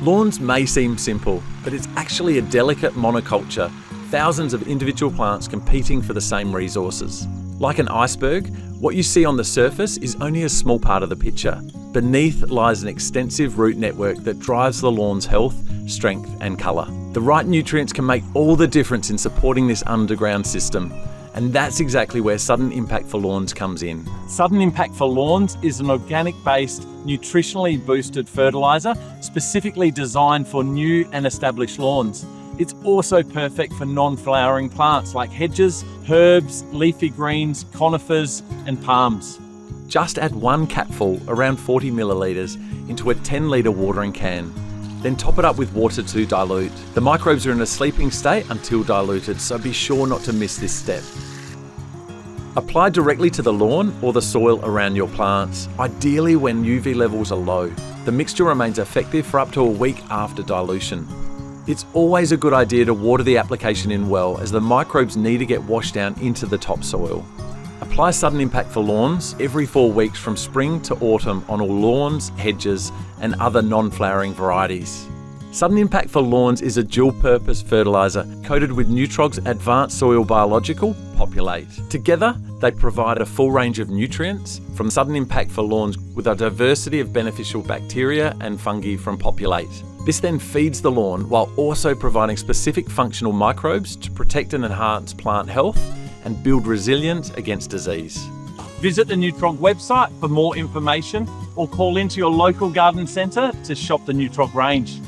Lawns may seem simple, but it's actually a delicate monoculture, thousands of individual plants competing for the same resources. Like an iceberg, what you see on the surface is only a small part of the picture. Beneath lies an extensive root network that drives the lawn's health, strength and colour. The right nutrients can make all the difference in supporting this underground system. And that's exactly where Sudden Impact for Lawns comes in. Sudden Impact for Lawns is an organic-based, nutritionally boosted fertiliser specifically designed for new and established lawns. It's also perfect for non-flowering plants like hedges, herbs, leafy greens, conifers and palms. Just add 1 capful, around 40 millilitres, into a 10-litre watering can. Then top it up with water to dilute. The microbes are in a sleeping state until diluted, so be sure not to miss this step. Apply directly to the lawn or the soil around your plants, ideally when UV levels are low. The mixture remains effective for up to a week after dilution. It's always a good idea to water the application in well, as the microbes need to get washed down into the topsoil. Apply Sudden Impact for Lawns every 4 weeks from spring to autumn on all lawns, hedges and other non-flowering varieties. Sudden Impact for Lawns is a dual-purpose fertiliser coated with Nutrog's advanced soil biological, Populate. Together, they provide a full range of nutrients from Sudden Impact for Lawns with a diversity of beneficial bacteria and fungi from Populate. This then feeds the lawn while also providing specific functional microbes to protect and enhance plant health and build resilience against disease. Visit the Nutrog website for more information or call into your local garden centre to shop the Nutrog range.